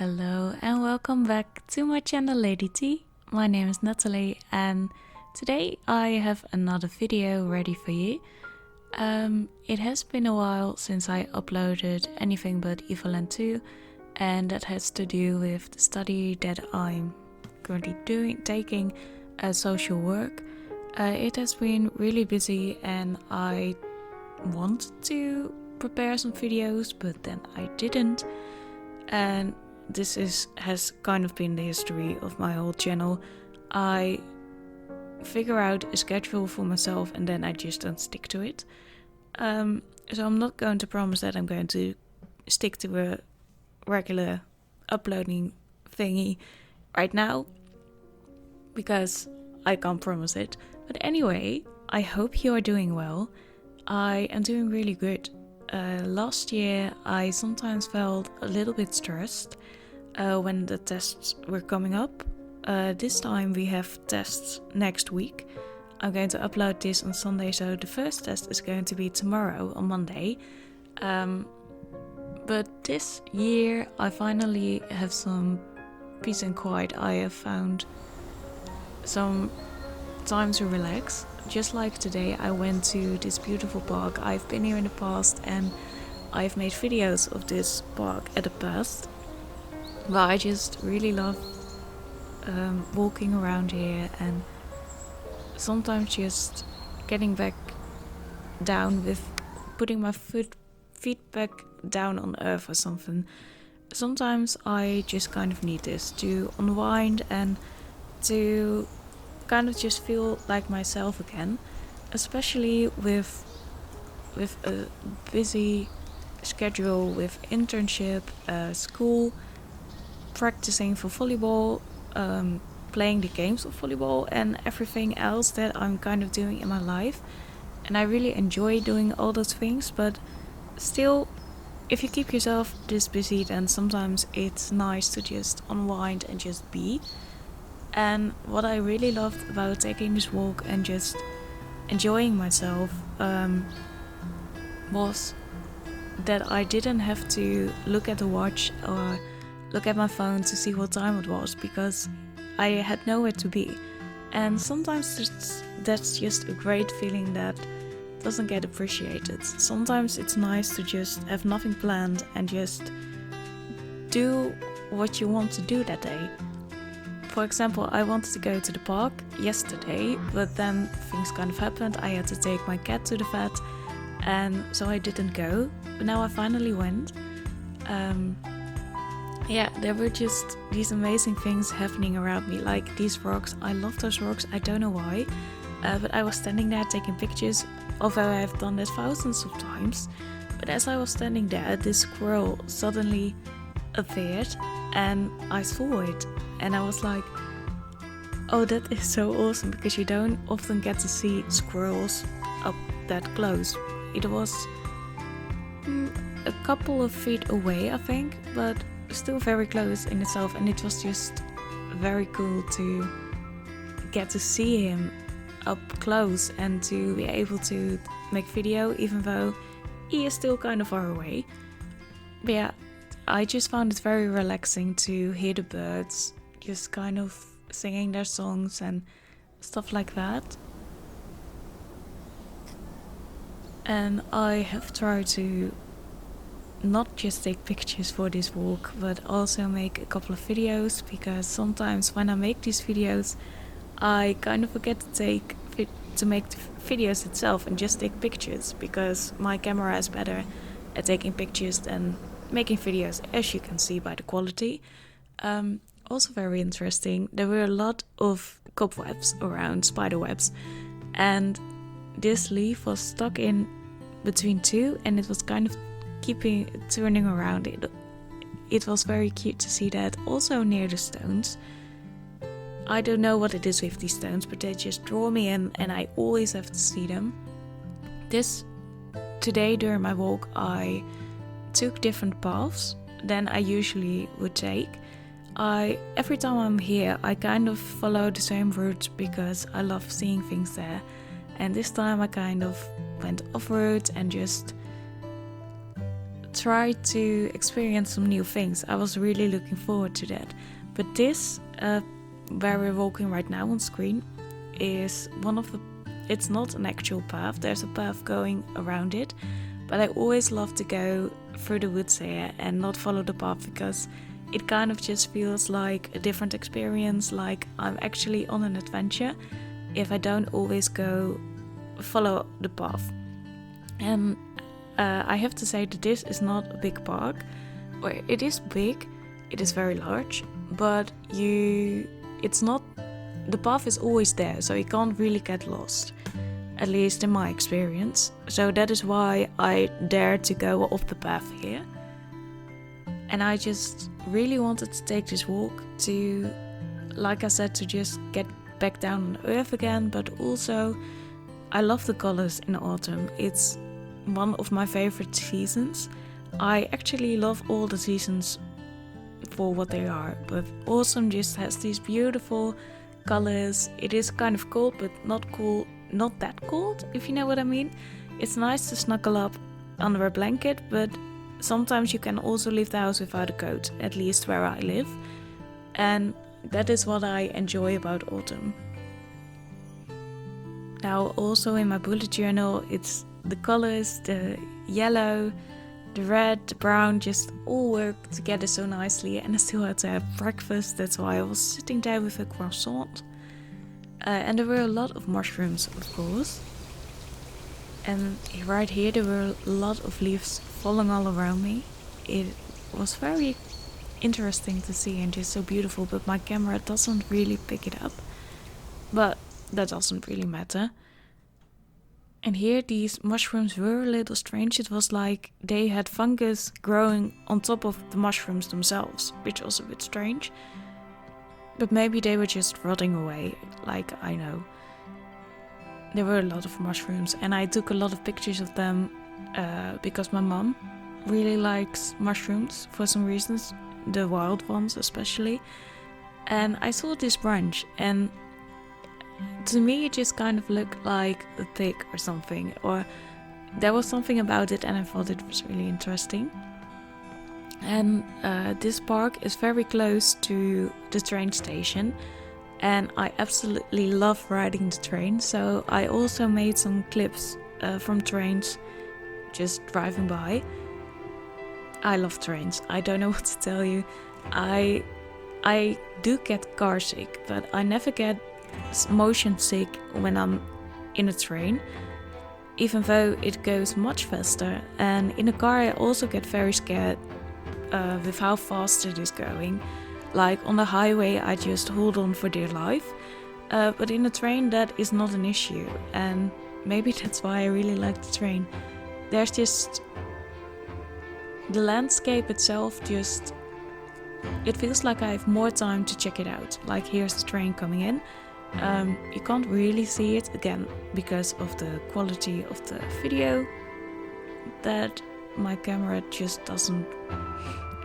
Hello and welcome back to my channel Lady T. My name is Nathalie and today I have another video ready for you. It has been a while since I uploaded anything but Evoland 2, and that has to do with the study that I'm currently taking social work. It has been really busy and I wanted to prepare some videos but then I didn't, and this has kind of been the history of my whole channel. I figure out a schedule for myself and then I just don't stick to it. So I'm not going to promise that I'm going to stick to a regular uploading thingy right now, because I can't promise it. But anyway, I hope you are doing well. I am doing really good. Last year I sometimes felt a little bit stressed when the tests were coming up. This time we have tests next week. I'm going to upload this on Sunday, so the first test is going to be tomorrow on Monday. But this year I finally have some peace and quiet. I have found some time to relax. Just like today, I went to this beautiful park. I've been here in the past and I've made videos of this park at the past. But I just really love walking around here and sometimes just getting back down with putting my feet back down on earth or something. Sometimes I just kind of need this to unwind and to kind of just feel like myself again, especially with a busy schedule with internship, school, practicing for volleyball, playing the games of volleyball and everything else that I'm kind of doing in my life. And I really enjoy doing all those things, but still, if you keep yourself this busy, then sometimes it's nice to just unwind and just be. And what I really loved about taking this walk and just enjoying myself was that I didn't have to look at the watch or look at my phone to see what time it was, because I had nowhere to be. And sometimes that's just a great feeling that doesn't get appreciated. Sometimes it's nice to just have nothing planned and just do what you want to do that day. For example, I wanted to go to the park yesterday, but then things kind of happened. I had to take my cat to the vet, and so I didn't go. But now I finally went. There were just these amazing things happening around me, like these rocks. I love those rocks, I don't know why. But I was standing there taking pictures, although I have done that thousands of times. But as I was standing there, this squirrel suddenly appeared and I saw it. And I was like, oh, that is so awesome, because you don't often get to see squirrels up that close. It was a couple of feet away, I think, but still very close in itself. And it was just very cool to get to see him up close and to be able to make video, even though he is still kind of far away. But yeah, I just found it very relaxing to hear the birds just kind of singing their songs and stuff like that. And I have tried to not just take pictures for this walk, but also make a couple of videos, because sometimes when I make these videos I kind of forget to make the videos itself and just take pictures, because my camera is better at taking pictures than making videos, as you can see by the quality. Also very interesting, there were a lot of cobwebs around, spider webs, and this leaf was stuck in between two and it was kind of turning around. It was very cute to see that. Also near the stones, I don't know what it is with these stones, but they just draw me in and I always have to see them. Today during my walk I took different paths than I usually would take. Every time I'm here I kind of follow the same route because I love seeing things there, and this time I kind of went off road and just tried to experience some new things. I was really looking forward to that. But this, where we're walking right now on screen, is it's not an actual path. There's a path going around it, but I always love to go through the woods here and not follow the path, because it kind of just feels like a different experience, like I'm actually on an adventure if I don't always follow the path. And I have to say that this is not a big park, or it is big, it is very large, but it's not, the path is always there, so you can't really get lost, at least in my experience. So that is why I dared to go off the path here. And I just really wanted to take this walk to, like I said, to just get back down on earth again, but also I love the colors in autumn. It's one of my favorite seasons. I actually love all the seasons for what they are, but autumn just has these beautiful colors. It is kind of cold, but not that cold, if you know what I mean. It's nice to snuggle up under a blanket, but sometimes you can also leave the house without a coat, at least where I live. And that is what I enjoy about autumn. Now, also in my bullet journal, it's the colors, the yellow, the red, the brown, just all work together so nicely. And I still had to have breakfast, that's why I was sitting there with a croissant. And there were a lot of mushrooms, of course. And right here there were a lot of leaves falling all around me. It was very interesting to see and just so beautiful, but my camera doesn't really pick it up. But that doesn't really matter. And here these mushrooms were a little strange. It was like they had fungus growing on top of the mushrooms themselves, which was a bit strange. But maybe they were just rotting away, like I know. There were a lot of mushrooms and I took a lot of pictures of them because my mom really likes mushrooms for some reasons, the wild ones especially. And I saw this branch and to me it just kind of looked like a pig or something, or there was something about it and I thought it was really interesting. And this park is very close to the train station and I absolutely love riding the train, so I also made some clips from trains just driving by. I love trains, I don't know what to tell you. I do get car sick, but I never get motion sick when I'm in a train, even though it goes much faster. And in a car I also get very scared with how fast it is going. Like on the highway I just hold on for dear life, but in a train that is not an issue, and maybe that's why I really like the train. There's just the landscape itself, just it feels like I have more time to check it out. Like here's the train coming in. You can't really see it again because of the quality of the video, that my camera just doesn't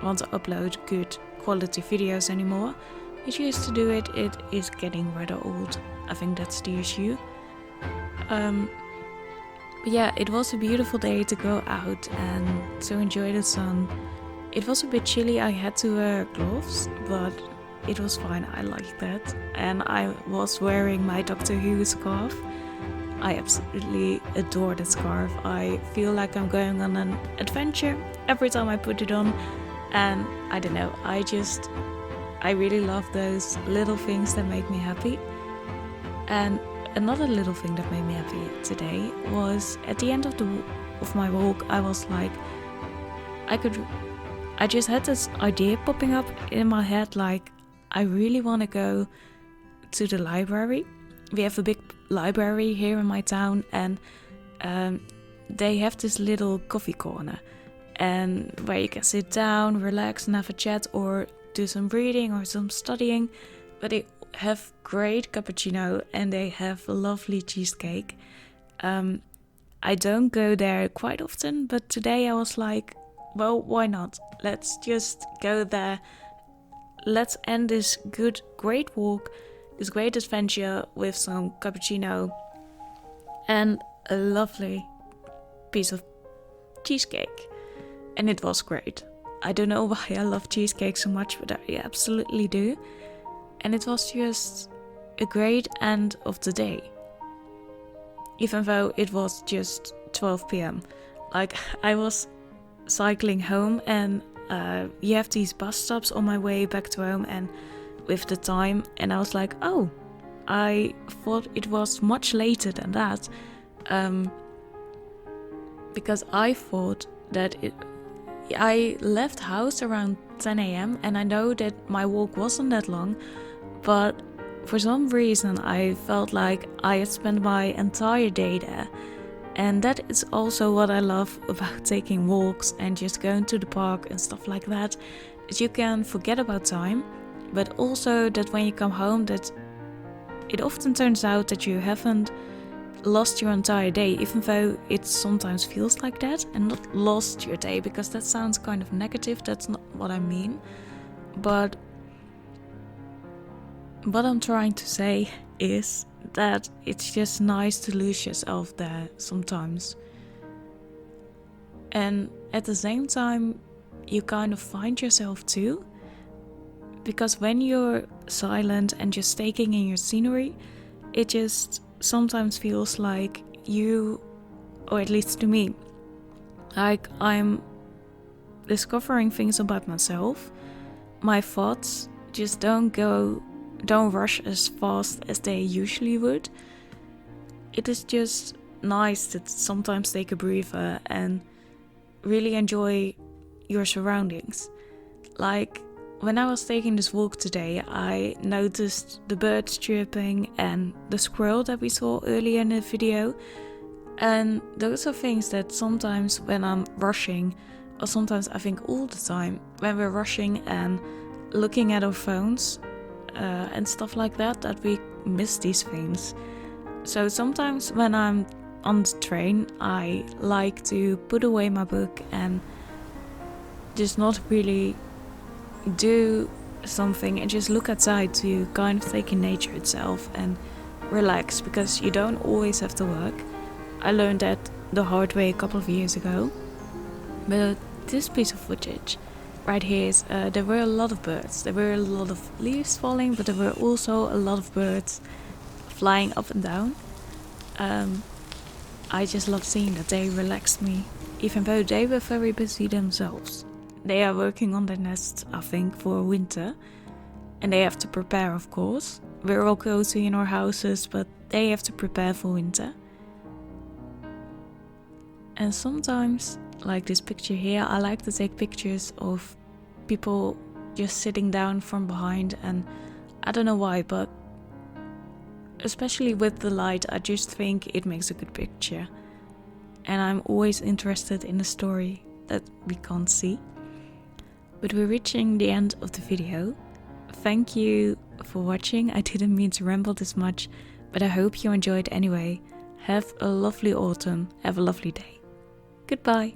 want to upload good quality videos anymore. It used to do it, it is getting rather old. I think that's the issue. But yeah, it was a beautiful day to go out and to enjoy the sun. It was a bit chilly, I had to wear gloves, but it was fine, I liked that. And I was wearing my Doctor Who scarf. I absolutely adore that scarf. I feel like I'm going on an adventure every time I put it on. And I don't know, I really love those little things that make me happy. And another little thing that made me happy today was at the end of my walk, I was like, I just had this idea popping up in my head, like, I really want to go to the library. We have a big library here in my town, and they have this little coffee corner, and where you can sit down, relax, and have a chat, or do some reading or some studying. But they have great cappuccino and they have a lovely cheesecake. I don't go there quite often, but today I was like, well, why not? Let's just go there. Let's end this great walk, this great adventure with some cappuccino and a lovely piece of cheesecake. and it was great. I don't know why I love cheesecake so much, but I absolutely do. And it was just a great end of the day. Even though it was just 12 p.m. Like, I was cycling home, and you have these bus stops on my way back to home, and with the time, and I was like, oh, I thought it was much later than that. Because I thought that I left house around 10 a.m. and I know that my walk wasn't that long, but for some reason I felt like I had spent my entire day there. And that is also what I love about taking walks and just going to the park and stuff like that. Is you can forget about time, but also that when you come home, that it often turns out that you haven't lost your entire day, even though it sometimes feels like that, and not lost your day, because that sounds kind of negative. That's not what I mean. But what I'm trying to say is that it's just nice to lose yourself there sometimes. And at the same time, you kind of find yourself too. Because when you're silent and just taking in your scenery, it just sometimes feels like you, or at least to me, like I'm discovering things about myself. My thoughts just don't rush as fast as they usually would. It is just nice to sometimes take a breather and really enjoy your surroundings. Like, when I was taking this walk today, I noticed the birds chirping and the squirrel that we saw earlier in the video. And those are things that sometimes when I'm rushing, or sometimes I think all the time, when we're rushing and looking at our phones and stuff like that, that we miss these things. So sometimes when I'm on the train, I like to put away my book and just not really do something and just look outside to kind of take in nature itself and relax, because you don't always have to work. I learned that the hard way a couple of years ago. But this piece of footage right here is there were a lot of birds. There were a lot of leaves falling, but there were also a lot of birds flying up and down. I just love seeing that. They relaxed me, even though they were very busy themselves. They are working on their nests, I think, for winter. And they have to prepare, of course. We're all cozy in our houses, but they have to prepare for winter. And sometimes, like this picture here, I like to take pictures of people just sitting down from behind. And I don't know why, but especially with the light, I just think it makes a good picture. And I'm always interested in the story that we can't see. But we're reaching the end of the video. Thank you for watching. I didn't mean to ramble this much, but I hope you enjoyed anyway. Have a lovely autumn. Have a lovely day. Goodbye.